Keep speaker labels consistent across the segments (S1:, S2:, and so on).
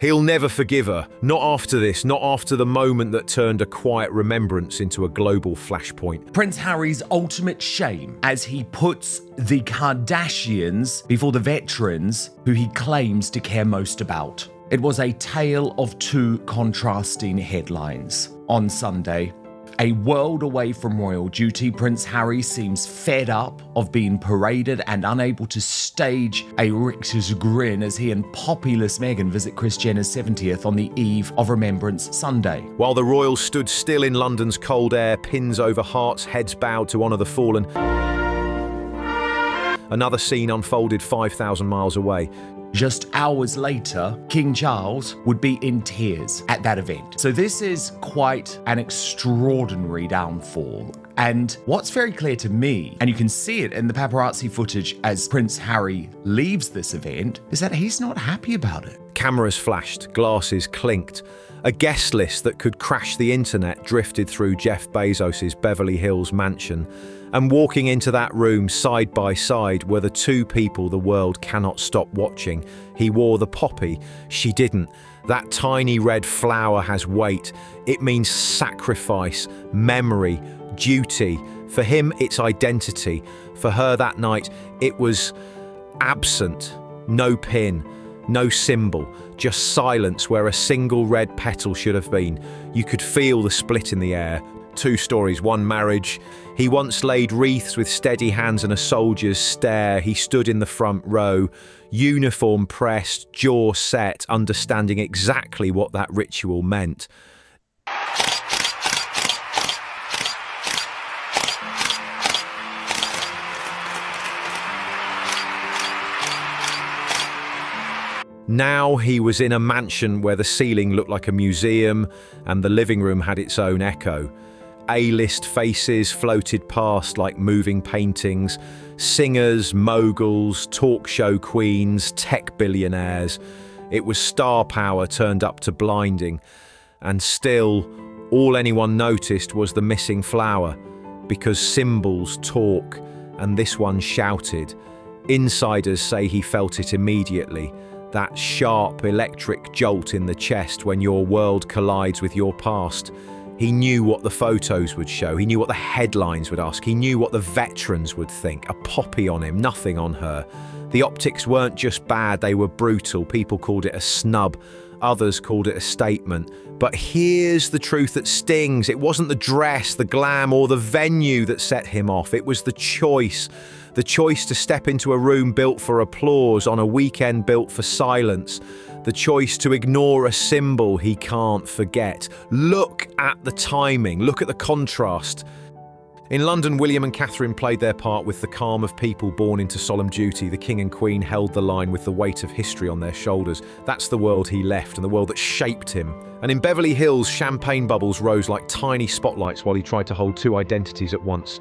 S1: He'll never forgive her. Not after this, not after the moment that turned a quiet remembrance into a global flashpoint.
S2: Prince Harry's ultimate shame as he puts the Kardashians before the veterans who he claims to care most about. It was a tale of two contrasting headlines. On Sunday, a world away from royal duty, Prince Harry seems fed up of being paraded and unable to stage a rictus grin as he and populous Meghan visit Kris Jenner's 70th on the eve of Remembrance Sunday.
S1: While the royals stood still in London's cold air, pins over hearts, heads bowed to honour the fallen, another scene unfolded 5,000 miles away.
S2: Just hours later, King Charles would be in tears at that event. So this is quite an extraordinary downfall. And what's very clear to me, and you can see it in the paparazzi footage as Prince Harry leaves this event, is that he's not happy about it.
S1: Cameras flashed, glasses clinked. A guest list that could crash the internet drifted through Jeff Bezos's Beverly Hills mansion. And walking into that room side by side were the two people the world cannot stop watching. He wore the poppy, she didn't. That tiny red flower has weight. It means sacrifice, memory, duty. For him, it's identity. For her that night, it was absent. No pin, no symbol, just silence where a single red petal should have been. You could feel the split in the air. Two stories, one marriage. He once laid wreaths with steady hands and a soldier's stare. He stood in the front row, uniform pressed, jaw set, understanding exactly what that ritual meant. Now he was in a mansion where the ceiling looked like a museum and the living room had its own echo. A-list faces floated past like moving paintings. Singers, moguls, talk show queens, tech billionaires. It was star power turned up to blinding. And still, all anyone noticed was the missing flower, because symbols talk, and this one shouted. Insiders say he felt it immediately. That sharp electric jolt in the chest when your world collides with your past. He knew what the photos would show. He knew what the headlines would ask. He knew what the veterans would think. A poppy on him, nothing on her. The optics weren't just bad, they were brutal. People called it a snub. Others called it a statement. But here's the truth that stings. It wasn't the dress, the glam, or the venue that set him off. It was the choice. The choice to step into a room built for applause on a weekend built for silence. The choice to ignore a symbol he can't forget. Look at the timing. Look at the contrast. In London, William and Catherine played their part with the calm of people born into solemn duty. The King and Queen held the line with the weight of history on their shoulders. That's the world he left and the world that shaped him. And in Beverly Hills, champagne bubbles rose like tiny spotlights while he tried to hold two identities at once.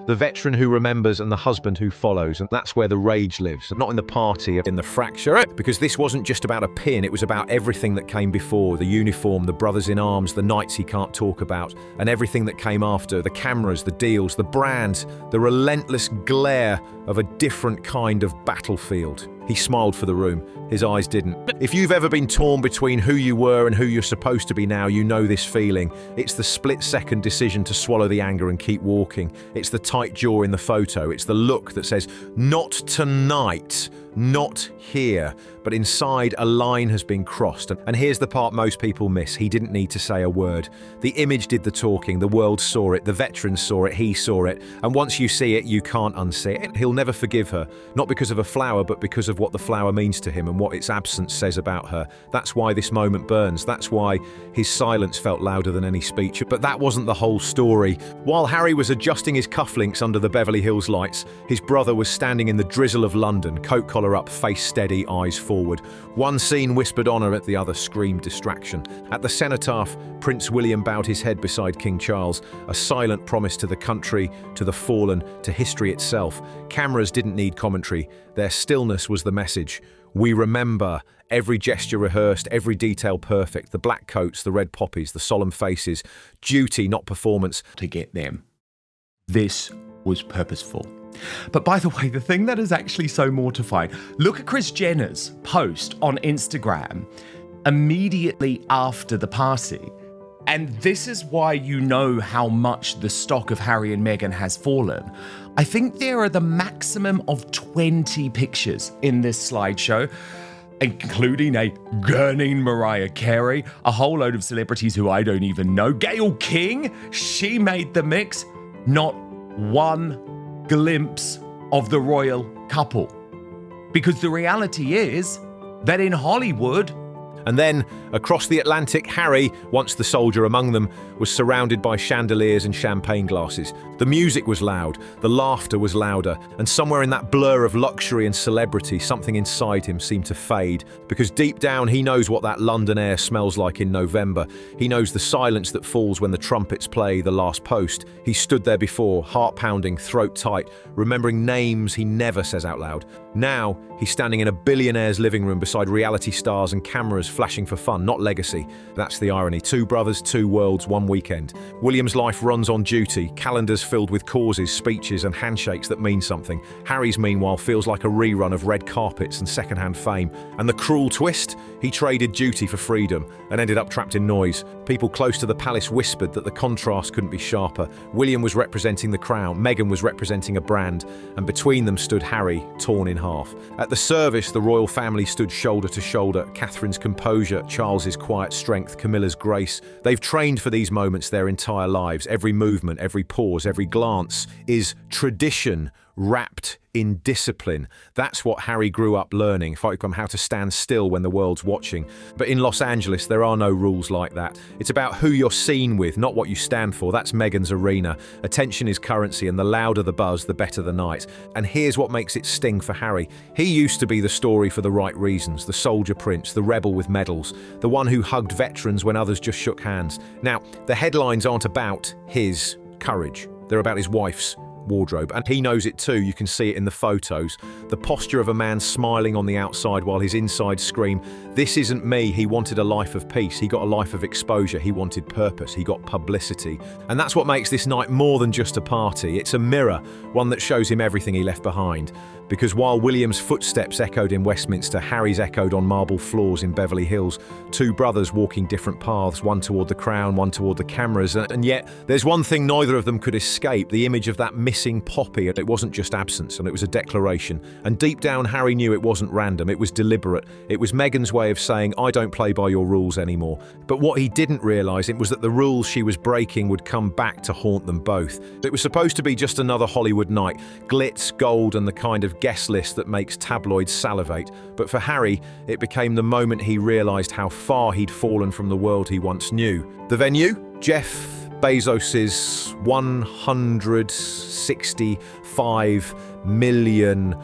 S1: The veteran who remembers and the husband who follows, and that's where the rage lives, not in the party, in the fracture. Because this wasn't just about a pin, it was about everything that came before, the uniform, the brothers in arms, the nights he can't talk about, and everything that came after, the cameras, the deals, the brand, the relentless glare of a different kind of battlefield. He smiled for the room. His eyes didn't. If you've ever been torn between who you were and who you're supposed to be now, you know this feeling. It's the split-second decision to swallow the anger and keep walking. It's the tight jaw in the photo. It's the look that says, "Not tonight," not here. But inside, a line has been crossed. And here's the part most people miss. He didn't need to say a word. The image did the talking. The world saw it. The veterans saw it. He saw it. And once you see it, you can't unsee it. He'll never forgive her. Not because of a flower, but because of what the flower means to him and what its absence says about her. That's why this moment burns. That's why his silence felt louder than any speech. But that wasn't the whole story. While Harry was adjusting his cufflinks under the Beverly Hills lights, his brother was standing in the drizzle of London, coat collar up, face steady, eyes forward. One scene whispered honour, at the other screamed distraction. At the Cenotaph, Prince William bowed his head beside King Charles, a silent promise to the country, to the fallen, to history itself. Cameras didn't need commentary. Their stillness was the message. We remember, every gesture rehearsed, every detail perfect, the black coats, the red poppies, the solemn faces. Duty, not performance.
S2: To get them. This was purposeful. But by the way, the thing that is actually so mortifying, look at Kris Jenner's post on Instagram immediately after the party. And this is why you know how much the stock of Harry and Meghan has fallen. I think there are the maximum of 20 pictures in this slideshow, including a gurning Mariah Carey, a whole load of celebrities who I don't even know. Gayle King, she made the mix. Not one glimpse of the royal couple. Because the reality is that in Hollywood,
S1: And then, across the Atlantic, Harry, once the soldier among them, was surrounded by chandeliers and champagne glasses. The music was loud, the laughter was louder, and somewhere in that blur of luxury and celebrity, something inside him seemed to fade. Because deep down, he knows what that London air smells like in November. He knows the silence that falls when the trumpets play the last post. He stood there before, heart pounding, throat tight, remembering names he never says out loud. Now, he's standing in a billionaire's living room beside reality stars and cameras flashing for fun, not legacy. That's the irony. 2 brothers, 2 worlds, 1 weekend. William's life runs on duty, calendars filled with causes, speeches and handshakes that mean something. Harry's, meanwhile, feels like a rerun of red carpets and secondhand fame. And the cruel twist? He traded duty for freedom and ended up trapped in noise. People close to the palace whispered that the contrast couldn't be sharper. William was representing the crown, Meghan was representing a brand, and between them stood Harry, torn in half. At the service, the royal family stood shoulder to shoulder. Catherine's composure, Charles's quiet strength, Camilla's grace. They've trained for these moments their entire lives. Every movement, every pause, every glance is tradition wrapped in discipline. That's what Harry grew up learning, from how to stand still when the world's watching. But in Los Angeles, there are no rules like that. It's about who you're seen with, not what you stand for. That's Meghan's arena. Attention is currency, and the louder the buzz, the better the night. And here's what makes it sting for Harry. He used to be the story for the right reasons, the soldier prince, the rebel with medals, the one who hugged veterans when others just shook hands. Now, the headlines aren't about his courage. They're about his wife's wardrobe, and he knows it too. You can see it in the photos. The posture of a man smiling on the outside while his insides scream, "This isn't me." He wanted a life of peace. He got a life of exposure. He wanted purpose. He got publicity. And that's what makes this night more than just a party. It's a mirror, one that shows him everything he left behind. Because while William's footsteps echoed in Westminster, Harry's echoed on marble floors in Beverly Hills. 2 brothers walking different paths, one toward the crown, one toward the cameras. And yet, there's one thing neither of them could escape, the image of that missing poppy. It wasn't just absence, and it was a declaration. And deep down, Harry knew it wasn't random, it was deliberate. It was Meghan's way of saying, "I don't play by your rules anymore." But what he didn't realise was that the rules she was breaking would come back to haunt them both. It was supposed to be just another Hollywood night, glitz, gold, and the kind of guest list that makes tabloids salivate. But for Harry, it became the moment he realised how far he'd fallen from the world he once knew. The venue? Jeff Bezos's $165 million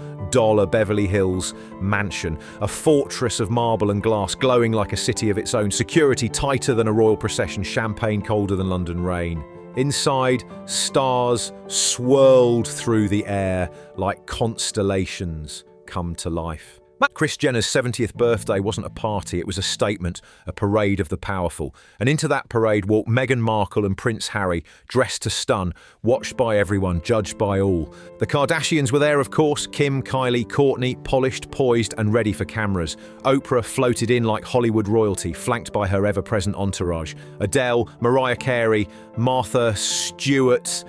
S1: Beverly Hills mansion, a fortress of marble and glass glowing like a city of its own, security tighter than a royal procession, champagne colder than London rain. Inside, stars swirled through the air like constellations come to life. Kris Jenner's 70th birthday wasn't a party, it was a statement, a parade of the powerful. And into that parade walked Meghan Markle and Prince Harry, dressed to stun, watched by everyone, judged by all. The Kardashians were there, of course, Kim, Kylie, Kourtney, polished, poised and ready for cameras. Oprah floated in like Hollywood royalty, flanked by her ever-present entourage. Adele, Mariah Carey, Martha Stewart,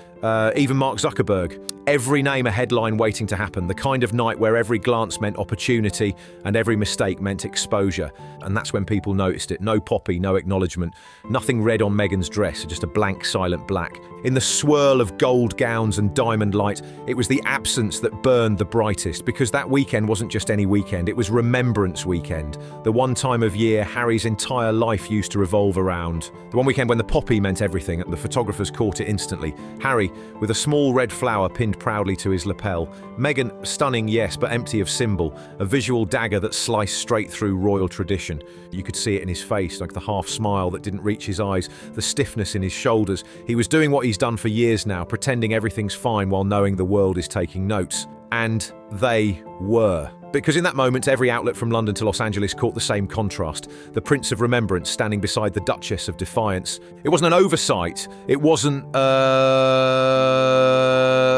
S1: even Mark Zuckerberg. Every name a headline waiting to happen, the kind of night where every glance meant opportunity and every mistake meant exposure. And that's when people noticed it. No poppy, no acknowledgement, nothing red on Meghan's dress, just a blank, silent black. In the swirl of gold gowns and diamond light, it was the absence that burned the brightest, because that weekend wasn't just any weekend, it was Remembrance Weekend. The one time of year Harry's entire life used to revolve around. The one weekend when the poppy meant everything, and the photographers caught it instantly. Harry, with a small red flower pinned proudly to his lapel. Meghan, stunning, yes, but empty of symbol. A visual dagger that sliced straight through royal tradition. You could see it in his face, like the half smile that didn't reach his eyes, the stiffness in his shoulders. He was doing what he's done for years now, pretending everything's fine while knowing the world is taking notes. And they were. Because in that moment, every outlet from London to Los Angeles caught the same contrast. The Prince of Remembrance standing beside the Duchess of Defiance. It wasn't an oversight. It wasn't a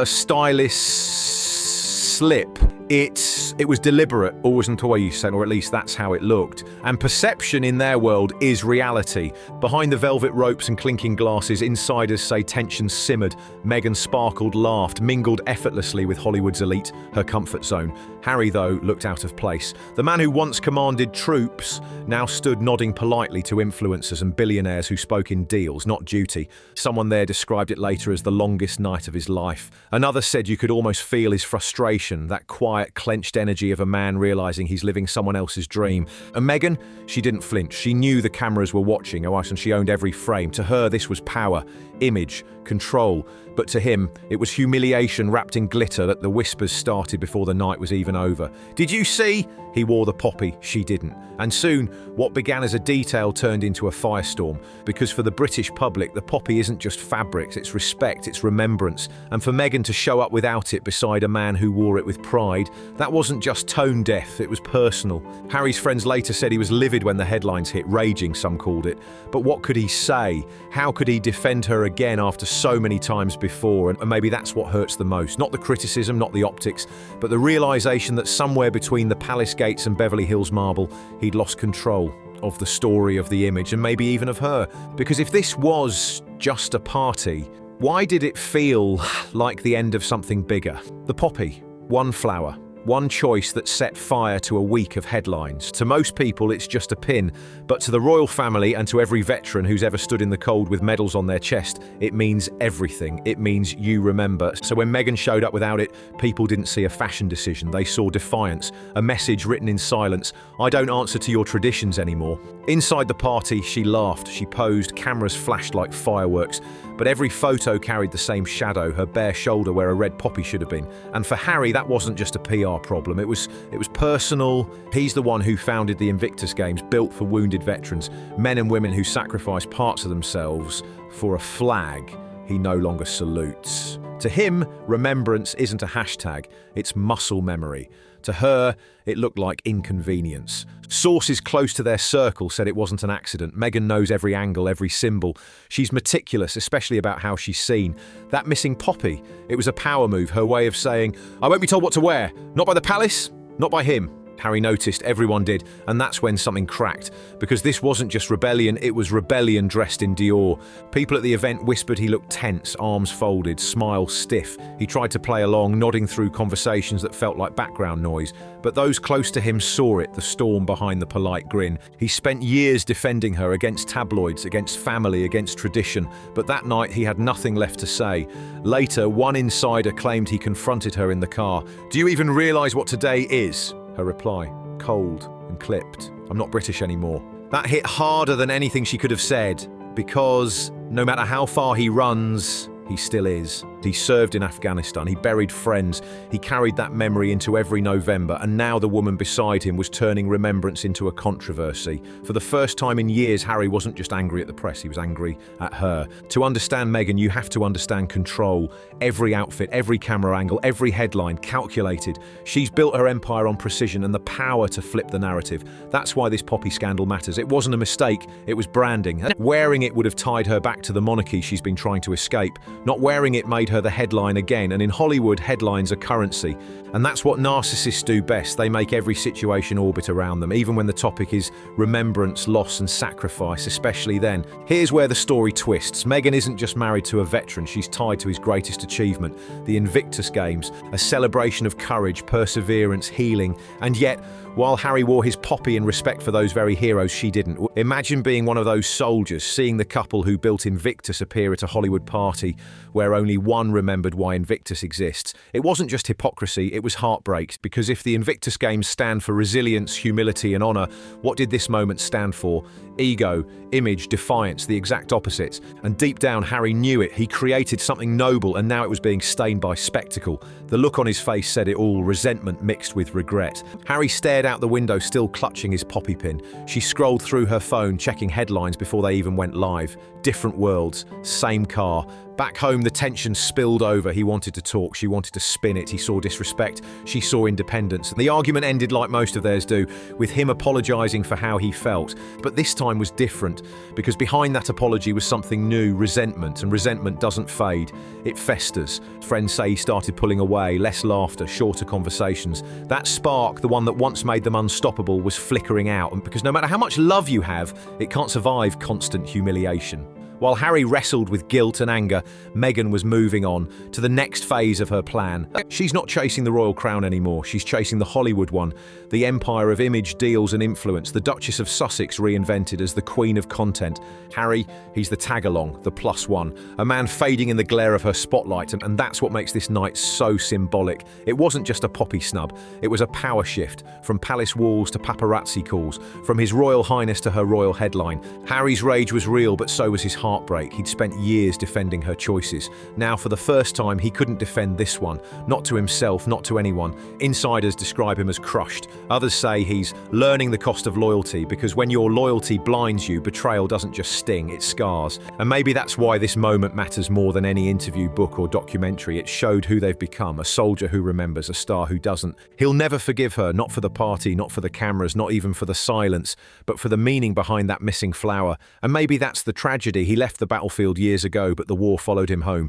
S1: stylish slip. It was deliberate, always and always, or at least that's how it looked. And perception in their world is reality. Behind the velvet ropes and clinking glasses, insiders say tension simmered. Meghan sparkled, laughed, mingled effortlessly with Hollywood's elite, her comfort zone. Harry, though, looked out of place. The man who once commanded troops now stood nodding politely to influencers and billionaires who spoke in deals, not duty. Someone there described it later as the longest night of his life. Another said you could almost feel his frustration, that quiet, clenched energy of a man realizing he's living someone else's dream. And Meghan, she didn't flinch. She knew the cameras were watching, and she owned every frame. To her, this was power, image, control. But to him, it was humiliation wrapped in glitter that the whispers started before the night was even over. Did you see? He wore the poppy, she didn't. And soon, what began as a detail turned into a firestorm. Because for the British public, the poppy isn't just fabrics, it's respect, it's remembrance. And for Meghan to show up without it beside a man who wore it with pride, that wasn't just tone deaf, it was personal. Harry's friends later said he was livid when the headlines hit, raging, some called it. But what could he say? How could he defend her again after so many times before? And maybe that's what hurts the most. Not the criticism, not the optics, but the realization that somewhere between the palace gates and Beverly Hills marble, he'd lost control of the story, of the image, and maybe even of her. Because if this was just a party, why did it feel like the end of something bigger? The poppy, one flower, one choice that set fire to a week of headlines. To most people, it's just a pin, but to the royal family and to every veteran who's ever stood in the cold with medals on their chest, it means everything. It means you remember. So when Meghan showed up without it, people didn't see a fashion decision. They saw defiance, a message written in silence. I don't answer to your traditions anymore. Inside the party, she laughed, she posed, cameras flashed like fireworks, but every photo carried the same shadow, her bare shoulder where a red poppy should have been. And for Harry, that wasn't just a PR problem. It was personal. He's the one who founded the Invictus Games, built for wounded veterans, men and women who sacrificed parts of themselves for a flag he no longer salutes. To him, remembrance isn't a hashtag, it's muscle memory. To her, it looked like inconvenience. Sources close to their circle said it wasn't an accident. Meghan knows every angle, every symbol. She's meticulous, especially about how she's seen. That missing poppy, it was a power move, her way of saying, I won't be told what to wear. Not by the palace, not by him. Harry noticed, everyone did, and that's when something cracked. Because this wasn't just rebellion, it was rebellion dressed in Dior. People at the event whispered he looked tense, arms folded, smile stiff. He tried to play along, nodding through conversations that felt like background noise. But those close to him saw it, the storm behind the polite grin. He spent years defending her against tabloids, against family, against tradition. But that night he had nothing left to say. Later, one insider claimed he confronted her in the car. Do you even realize what today is? Her reply, cold and clipped. I'm not British anymore. That hit harder than anything she could have said, because no matter how far he runs, he still is. He served in Afghanistan, he buried friends, he carried that memory into every November, and now the woman beside him was turning remembrance into a controversy. For the first time in years, Harry wasn't just angry at the press, he was angry at her. To understand Meghan, you have to understand control. Every outfit, every camera angle, every headline, calculated. She's built her empire on precision and the power to flip the narrative. That's why this poppy scandal matters. It wasn't a mistake, it was branding. Wearing it would have tied her back to the monarchy she's been trying to escape. Not wearing it made her the headline again, and in Hollywood, headlines are currency. And that's what narcissists do best. They make every situation orbit around them, even when the topic is remembrance, loss, and sacrifice, especially then. Here's where the story twists. Meghan isn't just married to a veteran, she's tied to his greatest achievement, the Invictus Games, a celebration of courage, perseverance, healing, and yet, while Harry wore his poppy in respect for those very heroes, she didn't. Imagine being one of those soldiers, seeing the couple who built Invictus appear at a Hollywood party where only one remembered why Invictus exists. It wasn't just hypocrisy, it was heartbreak, because if the Invictus Games stand for resilience, humility, and honor, what did this moment stand for? Ego, image, defiance, the exact opposites. And deep down, Harry knew it. He created something noble, and now it was being stained by spectacle. The look on his face said it all, resentment mixed with regret. Harry stared out the window, still clutching his poppy pin. She scrolled through her phone, checking headlines before they even went live. Different worlds, same car. Back home, the tension spilled over. He wanted to talk, she wanted to spin it. He saw disrespect, she saw independence. The argument ended like most of theirs do, with him apologizing for how he felt. But this time was different, because behind that apology was something new, resentment, and resentment doesn't fade. It festers. Friends say he started pulling away, less laughter, shorter conversations. That spark, the one that once made them unstoppable, was flickering out, and because no matter how much love you have, it can't survive constant humiliation. While Harry wrestled with guilt and anger, Meghan was moving on to the next phase of her plan. She's not chasing the royal crown anymore, she's chasing the Hollywood one, the empire of image, deals and influence, the Duchess of Sussex reinvented as the queen of content. Harry, he's the tag-along, the plus one, a man fading in the glare of her spotlight, and that's what makes this night so symbolic. It wasn't just a poppy snub, it was a power shift, from palace walls to paparazzi calls, from his royal highness to her royal headline. Harry's rage was real, but so was his heartbreak. He'd spent years defending her choices. Now, for the first time, he couldn't defend this one. Not to himself, not to anyone. Insiders describe him as crushed. Others say he's learning the cost of loyalty, because when your loyalty blinds you, betrayal doesn't just sting, it scars. And maybe that's why this moment matters more than any interview, book, or documentary. It showed who they've become, a soldier who remembers, a star who doesn't. He'll never forgive her, not for the party, not for the cameras, not even for the silence, but for the meaning behind that missing flower. And maybe that's the tragedy. He left the battlefield years ago, but the war followed him home.